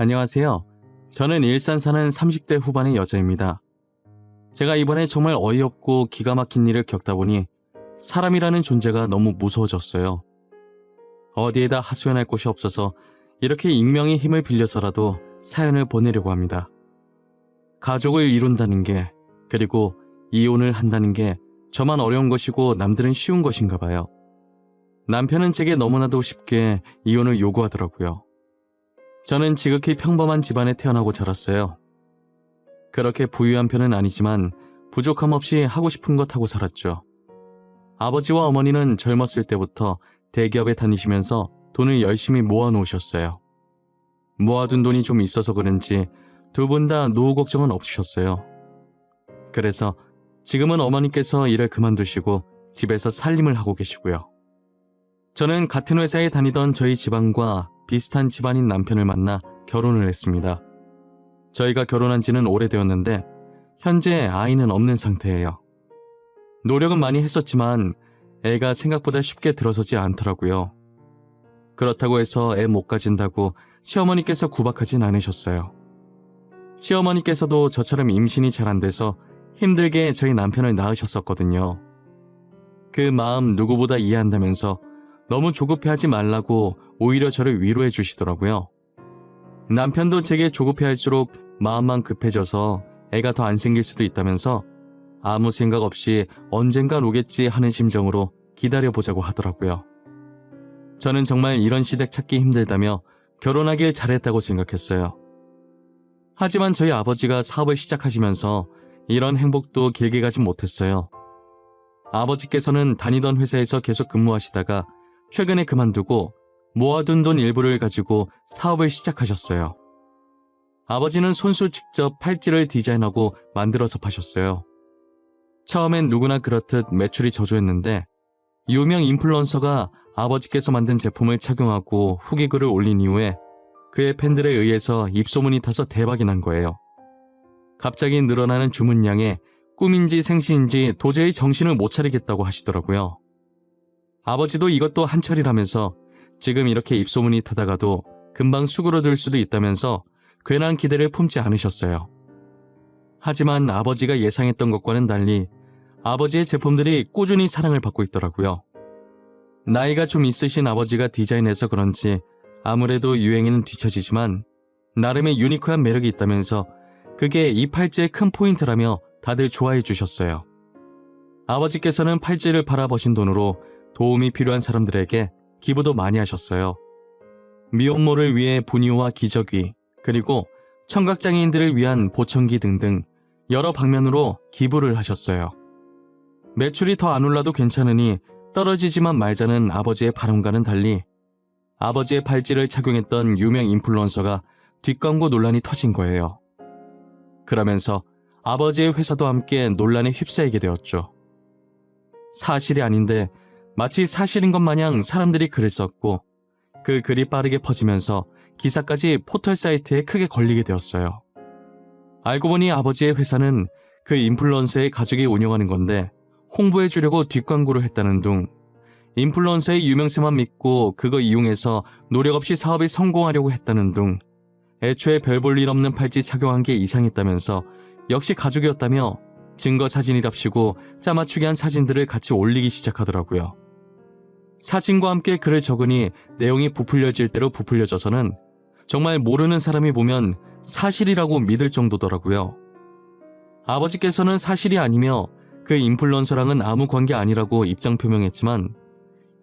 안녕하세요. 저는 일산 사는 30대 후반의 여자입니다. 제가 이번에 정말 어이없고 기가 막힌 일을 겪다 보니 사람이라는 존재가 너무 무서워졌어요. 어디에다 하소연할 곳이 없어서 이렇게 익명의 힘을 빌려서라도 사연을 보내려고 합니다. 가족을 이룬다는 게, 그리고 이혼을 한다는 게 저만 어려운 것이고 남들은 쉬운 것인가 봐요. 남편은 제게 너무나도 쉽게 이혼을 요구하더라고요. 저는 지극히 평범한 집안에 태어나고 자랐어요. 그렇게 부유한 편은 아니지만 부족함 없이 하고 싶은 것 하고 살았죠. 아버지와 어머니는 젊었을 때부터 대기업에 다니시면서 돈을 열심히 모아놓으셨어요. 모아둔 돈이 좀 있어서 그런지 두 분 다 노후 걱정은 없으셨어요. 그래서 지금은 어머니께서 일을 그만두시고 집에서 살림을 하고 계시고요. 저는 같은 회사에 다니던 저희 집안과 비슷한 집안인 남편을 만나 결혼을 했습니다. 저희가 결혼한 지는 오래되었는데 현재 아이는 없는 상태예요. 노력은 많이 했었지만 애가 생각보다 쉽게 들어서지 않더라고요. 그렇다고 해서 애 못 가진다고 시어머니께서 구박하진 않으셨어요. 시어머니께서도 저처럼 임신이 잘 안 돼서 힘들게 저희 남편을 낳으셨었거든요. 그 마음 누구보다 이해한다면서 너무 조급해하지 말라고 오히려 저를 위로해 주시더라고요. 남편도 제게 조급해할수록 마음만 급해져서 애가 더 안 생길 수도 있다면서 아무 생각 없이 언젠간 오겠지 하는 심정으로 기다려보자고 하더라고요. 저는 정말 이런 시댁 찾기 힘들다며 결혼하길 잘했다고 생각했어요. 하지만 저희 아버지가 사업을 시작하시면서 이런 행복도 길게 가진 못했어요. 아버지께서는 다니던 회사에서 계속 근무하시다가 최근에 그만두고 모아둔 돈 일부를 가지고 사업을 시작하셨어요. 아버지는 손수 직접 팔찌를 디자인하고 만들어서 파셨어요. 처음엔 누구나 그렇듯 매출이 저조했는데 유명 인플루언서가 아버지께서 만든 제품을 착용하고 후기 글을 올린 이후에 그의 팬들에 의해서 입소문이 타서 대박이 난 거예요. 갑자기 늘어나는 주문량에 꿈인지 생시인지 도저히 정신을 못 차리겠다고 하시더라고요. 아버지도 이것도 한철이라면서 지금 이렇게 입소문이 타다가도 금방 수그러들 수도 있다면서 괜한 기대를 품지 않으셨어요. 하지만 아버지가 예상했던 것과는 달리 아버지의 제품들이 꾸준히 사랑을 받고 있더라고요. 나이가 좀 있으신 아버지가 디자인해서 그런지 아무래도 유행에는 뒤처지지만 나름의 유니크한 매력이 있다면서 그게 이 팔찌의 큰 포인트라며 다들 좋아해 주셨어요. 아버지께서는 팔찌를 팔아버신 돈으로 도움이 필요한 사람들에게 기부도 많이 하셨어요. 미혼모를 위해 분유와 기저귀, 그리고 청각장애인들을 위한 보청기 등등 여러 방면으로 기부를 하셨어요. 매출이 더 안 올라도 괜찮으니 떨어지지만 말자는 아버지의 바람과는 달리 아버지의 팔찌를 착용했던 유명 인플루언서가 뒷광고 논란이 터진 거예요. 그러면서 아버지의 회사도 함께 논란에 휩싸이게 되었죠. 사실이 아닌데 마치 사실인 것 마냥 사람들이 글을 썼고 그 글이 빠르게 퍼지면서 기사까지 포털 사이트에 크게 걸리게 되었어요. 알고 보니 아버지의 회사는 그 인플루언서의 가족이 운영하는 건데 홍보해주려고 뒷광고를 했다는 둥, 인플루언서의 유명세만 믿고 그거 이용해서 노력 없이 사업에 성공하려고 했다는 둥, 애초에 별 볼 일 없는 팔찌 착용한 게 이상했다면서 역시 가족이었다며 증거 사진이랍시고 짜맞추게 한 사진들을 같이 올리기 시작하더라고요. 사진과 함께 글을 적으니 내용이 부풀려질 대로 부풀려져서는 정말 모르는 사람이 보면 사실이라고 믿을 정도더라고요. 아버지께서는 사실이 아니며 그 인플루언서랑은 아무 관계 아니라고 입장 표명했지만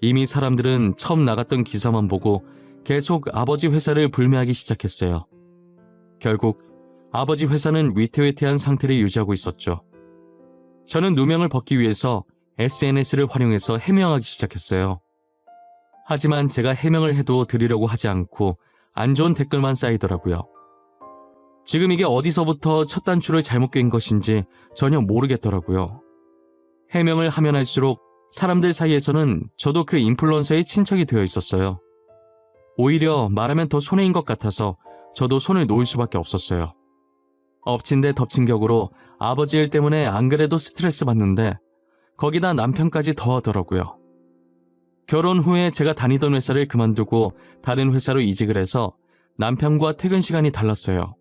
이미 사람들은 처음 나갔던 기사만 보고 계속 아버지 회사를 불매하기 시작했어요. 결국 아버지 회사는 위태위태한 상태를 유지하고 있었죠. 저는 누명을 벗기 위해서 SNS를 활용해서 해명하기 시작했어요. 하지만 제가 해명을 해도 드리려고 하지 않고 안 좋은 댓글만 쌓이더라고요. 지금 이게 어디서부터 첫 단추를 잘못 깬 것인지 전혀 모르겠더라고요. 해명을 하면 할수록 사람들 사이에서는 저도 그 인플루언서의 친척이 되어 있었어요. 오히려 말하면 더 손해인 것 같아서 저도 손을 놓을 수밖에 없었어요. 엎친 데 덮친 격으로 아버지 일 때문에 안 그래도 스트레스 받는데 거기다 남편까지 더하더라고요. 결혼 후에 제가 다니던 회사를 그만두고 다른 회사로 이직을 해서 남편과 퇴근 시간이 달랐어요.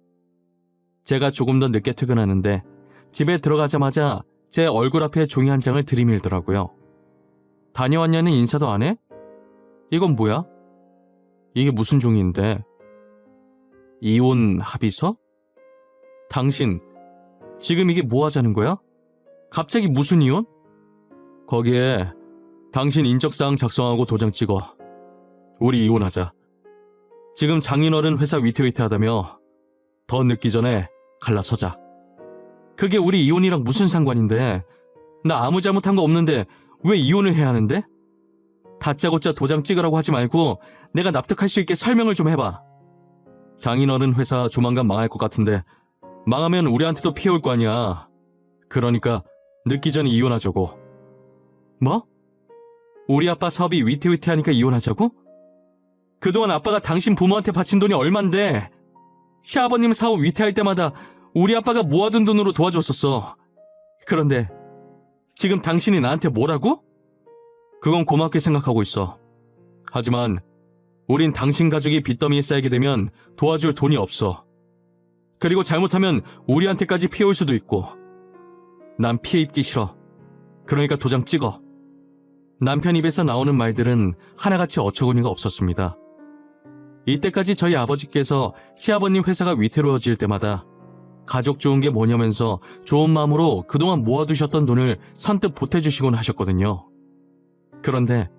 제가 조금 더 늦게 퇴근하는데 집에 들어가자마자 제 얼굴 앞에 종이 한 장을 들이밀더라고요. 다녀왔냐는 인사도 안 해? 이건 뭐야? 이게 무슨 종이인데? 이혼 합의서? 당신, 지금 이게 뭐 하자는 거야? 갑자기 무슨 이혼? 거기에 당신 인적사항 작성하고 도장 찍어. 우리 이혼하자. 지금 장인어른 회사 위태위태하다며 더 늦기 전에 갈라서자. 그게 우리 이혼이랑 무슨 상관인데? 나 아무 잘못한 거 없는데 왜 이혼을 해야 하는데? 다짜고짜 도장 찍으라고 하지 말고 내가 납득할 수 있게 설명을 좀 해봐. 장인어른 회사 조만간 망할 것 같은데 망하면 우리한테도 피해 올 거 아니야. 그러니까 늦기 전에 이혼하자고. 뭐? 우리 아빠 사업이 위태위태하니까 이혼하자고? 그동안 아빠가 당신 부모한테 바친 돈이 얼만데 시아버님 사업 위태할 때마다 우리 아빠가 모아둔 돈으로 도와줬었어. 그런데 지금 당신이 나한테 뭐라고? 그건 고맙게 생각하고 있어. 하지만 우린 당신 가족이 빚더미에 쌓이게 되면 도와줄 돈이 없어. 그리고 잘못하면 우리한테까지 피해 올 수도 있고. 난 피해 입기 싫어. 그러니까 도장 찍어. 남편 입에서 나오는 말들은 하나같이 어처구니가 없었습니다. 이때까지 저희 아버지께서 시아버님 회사가 위태로워질 때마다 가족 좋은 게 뭐냐면서 좋은 마음으로 그동안 모아두셨던 돈을 선뜻 보태주시곤 하셨거든요. 그런데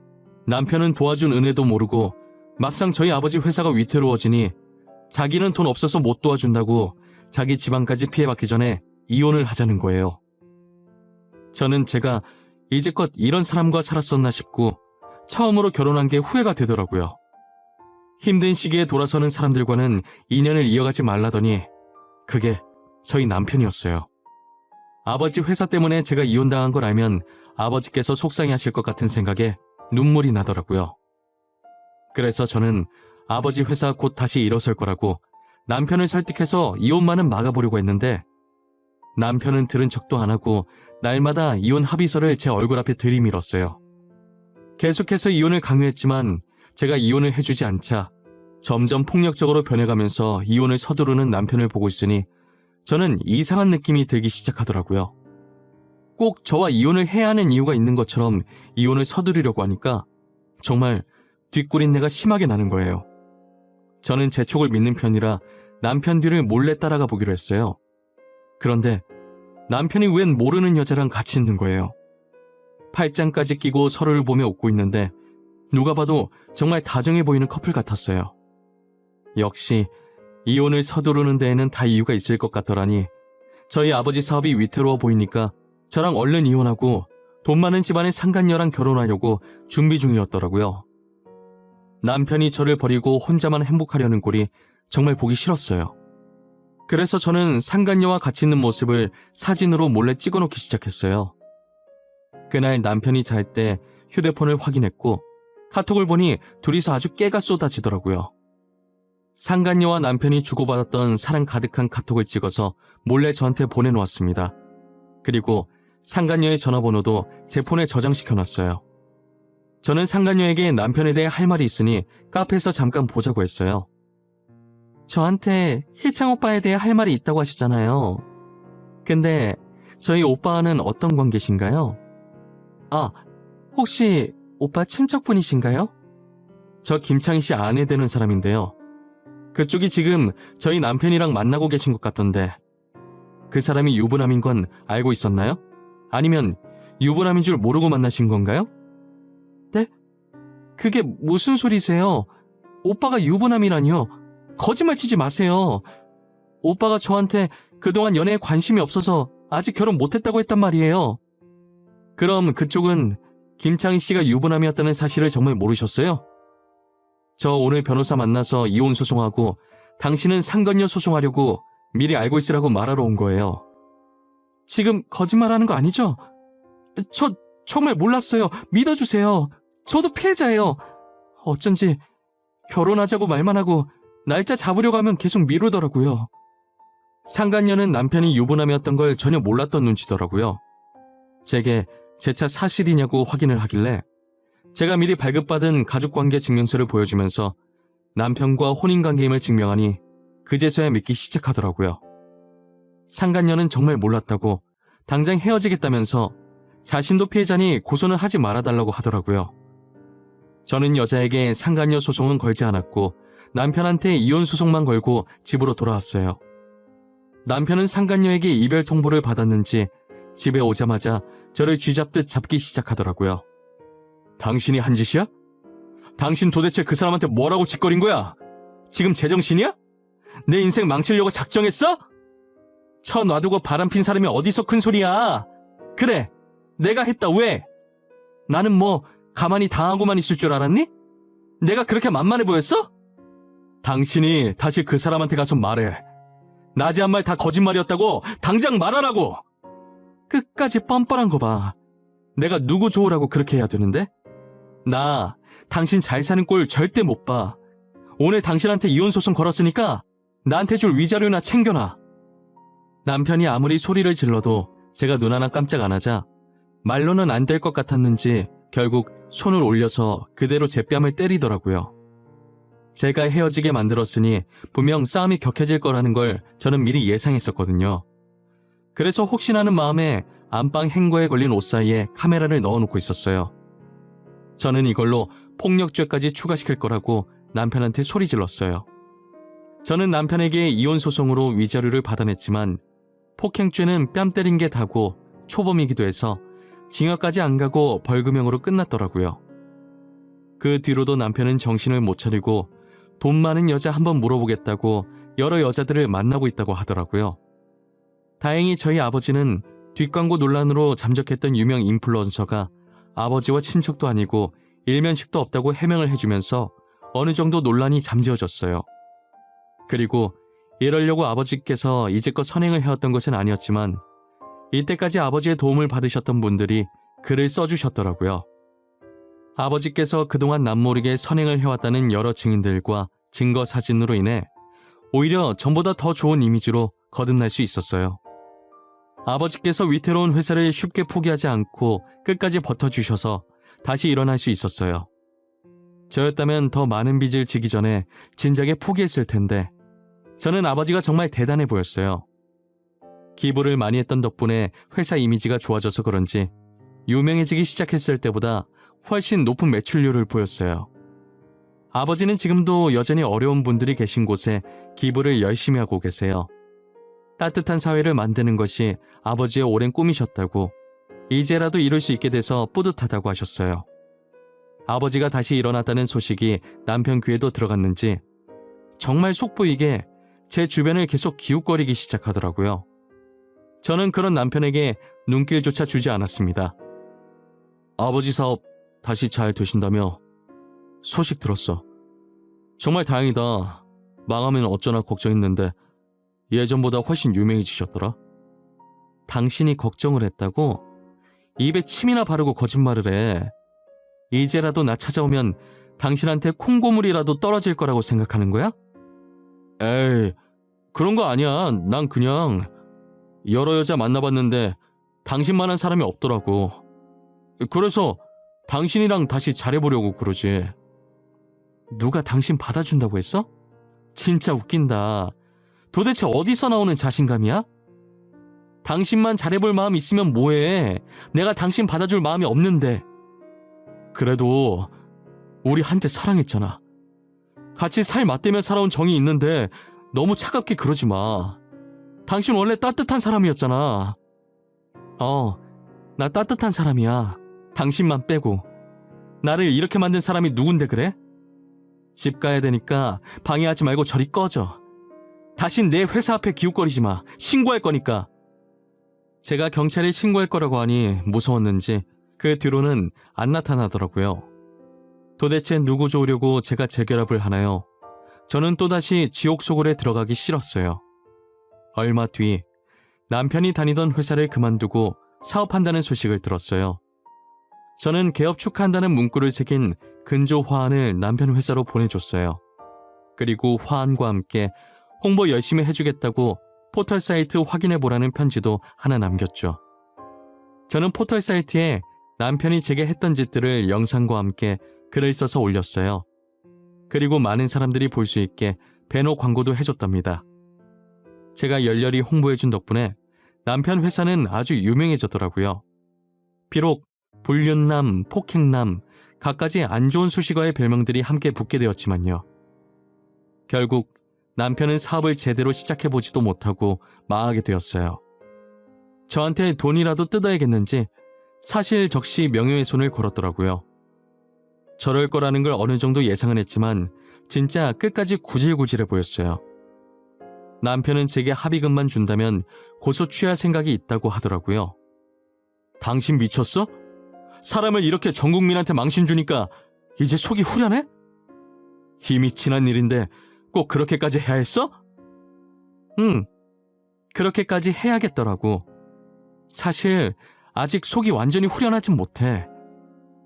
남편은 도와준 은혜도 모르고 막상 저희 아버지 회사가 위태로워지니 자기는 돈 없어서 못 도와준다고 자기 집안까지 피해받기 전에 이혼을 하자는 거예요. 저는 제가 이제껏 이런 사람과 살았었나 싶고 처음으로 결혼한 게 후회가 되더라고요. 힘든 시기에 돌아서는 사람들과는 인연을 이어가지 말라더니 그게 저희 남편이었어요. 아버지 회사 때문에 제가 이혼당한 걸 알면 아버지께서 속상해하실 것 같은 생각에 눈물이 나더라고요. 그래서 저는 아버지 회사 곧 다시 일어설 거라고 남편을 설득해서 이혼만은 막아보려고 했는데 남편은 들은 척도 안 하고 날마다 이혼 합의서를 제 얼굴 앞에 들이밀었어요. 계속해서 이혼을 강요했지만 제가 이혼을 해주지 않자 점점 폭력적으로 변해가면서 이혼을 서두르는 남편을 보고 있으니 저는 이상한 느낌이 들기 시작하더라고요. 꼭 저와 이혼을 해야 하는 이유가 있는 것처럼 이혼을 서두르려고 하니까 정말 뒷구린내가 심하게 나는 거예요. 저는 제 촉을 믿는 편이라 남편 뒤를 몰래 따라가 보기로 했어요. 그런데 남편이 웬 모르는 여자랑 같이 있는 거예요. 팔짱까지 끼고 서로를 보며 웃고 있는데 누가 봐도 정말 다정해 보이는 커플 같았어요. 역시 이혼을 서두르는 데에는 다 이유가 있을 것 같더라니 저희 아버지 사업이 위태로워 보이니까 저랑 얼른 이혼하고 돈 많은 집안의 상간녀랑 결혼하려고 준비 중이었더라고요. 남편이 저를 버리고 혼자만 행복하려는 꼴이 정말 보기 싫었어요. 그래서 저는 상간녀와 같이 있는 모습을 사진으로 몰래 찍어놓기 시작했어요. 그날 남편이 잘 때 휴대폰을 확인했고 카톡을 보니 둘이서 아주 깨가 쏟아지더라고요. 상간녀와 남편이 주고받았던 사랑 가득한 카톡을 찍어서 몰래 저한테 보내놓았습니다. 그리고 상간녀의 전화번호도 제 폰에 저장시켜놨어요. 저는 상간녀에게 남편에 대해 할 말이 있으니 카페에서 잠깐 보자고 했어요. 저한테 희창 오빠에 대해 할 말이 있다고 하셨잖아요. 근데 저희 오빠와는 어떤 관계신가요? 아, 혹시 오빠 친척분이신가요? 저 김창희 씨 아내 되는 사람인데요. 그쪽이 지금 저희 남편이랑 만나고 계신 것 같던데 그 사람이 유부남인 건 알고 있었나요? 아니면 유부남인 줄 모르고 만나신 건가요? 네? 그게 무슨 소리세요? 오빠가 유부남이라니요? 거짓말 치지 마세요. 오빠가 저한테 그동안 연애에 관심이 없어서 아직 결혼 못했다고 했단 말이에요. 그럼 그쪽은 김창희 씨가 유부남이었다는 사실을 정말 모르셨어요? 저 오늘 변호사 만나서 이혼 소송하고 당신은 상간녀 소송하려고 미리 알고 있으라고 말하러 온 거예요. 지금 거짓말하는 거 아니죠? 저 정말 몰랐어요. 믿어주세요. 저도 피해자예요. 어쩐지 결혼하자고 말만 하고 날짜 잡으려고 하면 계속 미루더라고요. 상간녀는 남편이 유부남이었던 걸 전혀 몰랐던 눈치더라고요. 제게 제 차 사실이냐고 확인을 하길래 제가 미리 발급받은 가족관계 증명서를 보여주면서 남편과 혼인관계임을 증명하니 그제서야 믿기 시작하더라고요. 상간녀는 정말 몰랐다고 당장 헤어지겠다면서 자신도 피해자니 고소는 하지 말아달라고 하더라고요. 저는 여자에게 상간녀 소송은 걸지 않았고 남편한테 이혼 소송만 걸고 집으로 돌아왔어요. 남편은 상간녀에게 이별 통보를 받았는지 집에 오자마자 저를 쥐잡듯 잡기 시작하더라고요. 당신이 한 짓이야? 당신 도대체 그 사람한테 뭐라고 짓거린 거야? 지금 제정신이야? 내 인생 망치려고 작정했어? 쳐 놔두고 바람핀 사람이 어디서 큰 소리야? 그래, 내가 했다. 왜? 나는 뭐 가만히 당하고만 있을 줄 알았니? 내가 그렇게 만만해 보였어? 당신이 다시 그 사람한테 가서 말해. 나지한 말 다 거짓말이었다고 당장 말하라고. 끝까지 뻔뻔한 거 봐. 내가 누구 좋으라고 그렇게 해야 되는데? 나 당신 잘 사는 꼴 절대 못 봐. 오늘 당신한테 이혼 소송 걸었으니까 나한테 줄 위자료나 챙겨놔. 남편이 아무리 소리를 질러도 제가 눈 하나 깜짝 안 하자 말로는 안 될 것 같았는지 결국 손을 올려서 그대로 제 뺨을 때리더라고요. 제가 헤어지게 만들었으니 분명 싸움이 격해질 거라는 걸 저는 미리 예상했었거든요. 그래서 혹시나는 마음에 안방 행거에 걸린 옷 사이에 카메라를 넣어놓고 있었어요. 저는 이걸로 폭력죄까지 추가시킬 거라고 남편한테 소리 질렀어요. 저는 남편에게 이혼 소송으로 위자료를 받아냈지만 폭행죄는 뺨 때린 게 다고 초범이기도 해서 징역까지 안 가고 벌금형으로 끝났더라고요. 그 뒤로도 남편은 정신을 못 차리고 돈 많은 여자 한번 물어보겠다고 여러 여자들을 만나고 있다고 하더라고요. 다행히 저희 아버지는 뒷광고 논란으로 잠적했던 유명 인플루언서가 아버지와 친척도 아니고 일면식도 없다고 해명을 해주면서 어느 정도 논란이 잠재워졌어요. 그리고 이러려고 아버지께서 이제껏 선행을 해왔던 것은 아니었지만 이때까지 아버지의 도움을 받으셨던 분들이 글을 써주셨더라고요. 아버지께서 그동안 남모르게 선행을 해왔다는 여러 증인들과 증거 사진으로 인해 오히려 전보다 더 좋은 이미지로 거듭날 수 있었어요. 아버지께서 위태로운 회사를 쉽게 포기하지 않고 끝까지 버텨주셔서 다시 일어날 수 있었어요. 저였다면 더 많은 빚을 지기 전에 진작에 포기했을 텐데 저는 아버지가 정말 대단해 보였어요. 기부를 많이 했던 덕분에 회사 이미지가 좋아져서 그런지 유명해지기 시작했을 때보다 훨씬 높은 매출률을 보였어요. 아버지는 지금도 여전히 어려운 분들이 계신 곳에 기부를 열심히 하고 계세요. 따뜻한 사회를 만드는 것이 아버지의 오랜 꿈이셨다고 이제라도 이룰 수 있게 돼서 뿌듯하다고 하셨어요. 아버지가 다시 일어났다는 소식이 남편 귀에도 들어갔는지 정말 속보이게 제 주변을 계속 기웃거리기 시작하더라고요. 저는 그런 남편에게 눈길조차 주지 않았습니다. 아버지 사업 다시 잘 되신다며? 소식 들었어. 정말 다행이다. 망하면 어쩌나 걱정했는데 예전보다 훨씬 유명해지셨더라. 당신이 걱정을 했다고? 입에 침이나 바르고 거짓말을 해. 이제라도 나 찾아오면 당신한테 콩고물이라도 떨어질 거라고 생각하는 거야? 에이, 그런 거 아니야. 난 그냥 여러 여자 만나봤는데 당신만한 사람이 없더라고. 그래서 당신이랑 다시 잘해보려고 그러지. 누가 당신 받아준다고 했어? 진짜 웃긴다. 도대체 어디서 나오는 자신감이야? 당신만 잘해볼 마음 있으면 뭐해. 내가 당신 받아줄 마음이 없는데. 그래도 우리 한때 사랑했잖아. 같이 살 맞대며 살아온 정이 있는데 너무 차갑게 그러지 마. 당신 원래 따뜻한 사람이었잖아. 나 따뜻한 사람이야. 당신만 빼고. 나를 이렇게 만든 사람이 누군데 그래? 집 가야 되니까 방해하지 말고 저리 꺼져. 다신 내 회사 앞에 기웃거리지 마. 신고할 거니까. 제가 경찰에 신고할 거라고 하니 무서웠는지 그 뒤로는 안 나타나더라고요. 도대체 누구 좋으려고 제가 재결합을 하나요? 저는 또다시 지옥 속으로 들어가기 싫었어요. 얼마 뒤 남편이 다니던 회사를 그만두고 사업한다는 소식을 들었어요. 저는 개업 축하한다는 문구를 새긴 근조 화환을 남편 회사로 보내줬어요. 그리고 화환과 함께 홍보 열심히 해주겠다고 포털 사이트 확인해보라는 편지도 하나 남겼죠. 저는 포털 사이트에 남편이 제게 했던 짓들을 영상과 함께 글을 써서 올렸어요. 그리고 많은 사람들이 볼 수 있게 배너 광고도 해줬답니다. 제가 열렬히 홍보해준 덕분에 남편 회사는 아주 유명해졌더라고요. 비록 불륜남, 폭행남, 갖가지 안 좋은 수식어의 별명들이 함께 붙게 되었지만요. 결국 남편은 사업을 제대로 시작해보지도 못하고 망하게 되었어요. 저한테 돈이라도 뜯어야겠는지 사실 적시 명예훼손을 걸었더라고요. 저럴 거라는 걸 어느 정도 예상은 했지만 진짜 끝까지 구질구질해 보였어요. 남편은 제게 합의금만 준다면 고소 취할 생각이 있다고 하더라고요. 당신 미쳤어? 사람을 이렇게 전 국민한테 망신 주니까 이제 속이 후련해? 이미 지난 일인데 꼭 그렇게까지 해야 했어? 응, 그렇게까지 해야겠더라고. 사실 아직 속이 완전히 후련하진 못해.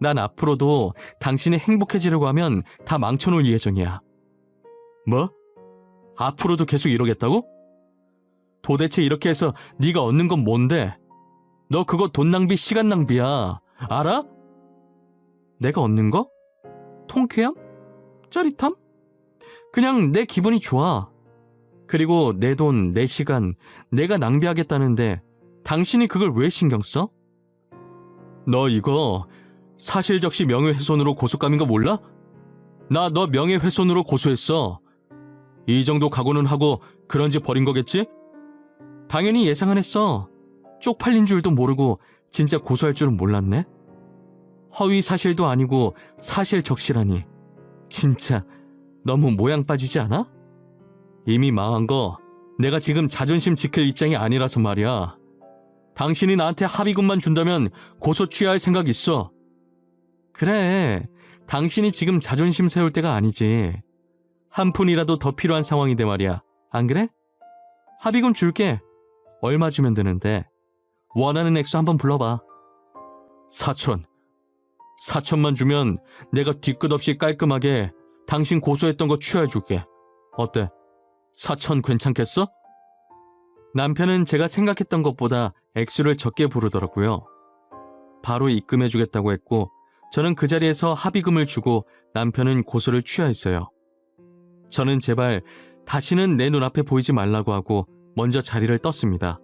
난 앞으로도 당신이 행복해지려고 하면 다 망쳐놓을 예정이야. 뭐? 앞으로도 계속 이러겠다고? 도대체 이렇게 해서 네가 얻는 건 뭔데? 너 그거 돈 낭비, 시간 낭비야. 알아? 내가 얻는 거? 통쾌함? 짜릿함? 그냥 내 기분이 좋아. 그리고 내 돈, 내 시간, 내가 낭비하겠다는데 당신이 그걸 왜 신경 써? 너 이거 사실적시 명예훼손으로 고소감인 거 몰라? 나 너 명예훼손으로 고소했어. 이 정도 각오는 하고 그런지 버린 거겠지? 당연히 예상은 했어. 쪽팔린 줄도 모르고 진짜 고소할 줄은 몰랐네. 허위 사실도 아니고 사실적시라니. 진짜 너무 모양 빠지지 않아? 이미 망한 거 내가 지금 자존심 지킬 입장이 아니라서 말이야. 당신이 나한테 합의금만 준다면 고소 취하할 생각 있어. 그래, 당신이 지금 자존심 세울 때가 아니지. 한 푼이라도 더 필요한 상황인데 말이야. 안 그래? 합의금 줄게. 얼마 주면 되는데? 원하는 액수 한번 불러봐. 4천. 4천만 주면 내가 뒤끝 없이 깔끔하게 당신 고소했던 거 취하해줄게. 어때? 4천 괜찮겠어? 남편은 제가 생각했던 것보다 액수를 적게 부르더라고요. 바로 입금해주겠다고 했고 저는 그 자리에서 합의금을 주고 남편은 고소를 취하했어요. 저는 제발 다시는 내 눈앞에 보이지 말라고 하고 먼저 자리를 떴습니다.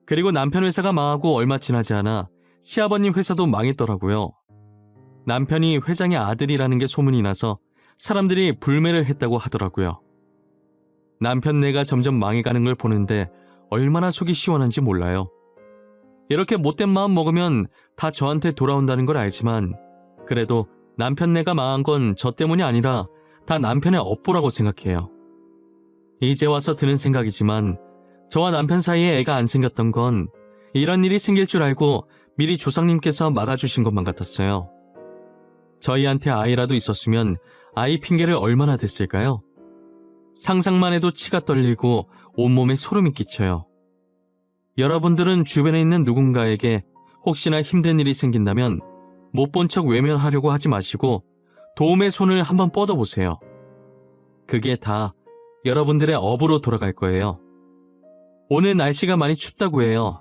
그리고 남편 회사가 망하고 얼마 지나지 않아 시아버님 회사도 망했더라고요. 남편이 회장의 아들이라는 게 소문이 나서 사람들이 불매를 했다고 하더라고요. 남편네가 점점 망해가는 걸 보는데 얼마나 속이 시원한지 몰라요. 이렇게 못된 마음 먹으면 다 저한테 돌아온다는 걸 알지만 그래도 남편네가 망한 건 저 때문이 아니라 다 남편의 업보라고 생각해요. 이제 와서 드는 생각이지만 저와 남편 사이에 애가 안 생겼던 건 이런 일이 생길 줄 알고 미리 조상님께서 막아주신 것만 같았어요. 저희한테 아이라도 있었으면 아이 핑계를 얼마나 댔을까요? 상상만 해도 치가 떨리고 온몸에 소름이 끼쳐요. 여러분들은 주변에 있는 누군가에게 혹시나 힘든 일이 생긴다면 못 본 척 외면하려고 하지 마시고 도움의 손을 한번 뻗어보세요. 그게 다 여러분들의 업으로 돌아갈 거예요. 오늘 날씨가 많이 춥다고 해요.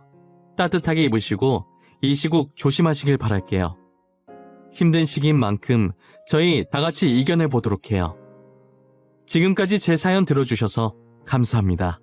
따뜻하게 입으시고 이 시국 조심하시길 바랄게요. 힘든 시기인 만큼 저희 다 같이 이겨내 보도록 해요. 지금까지 제 사연 들어주셔서 감사합니다.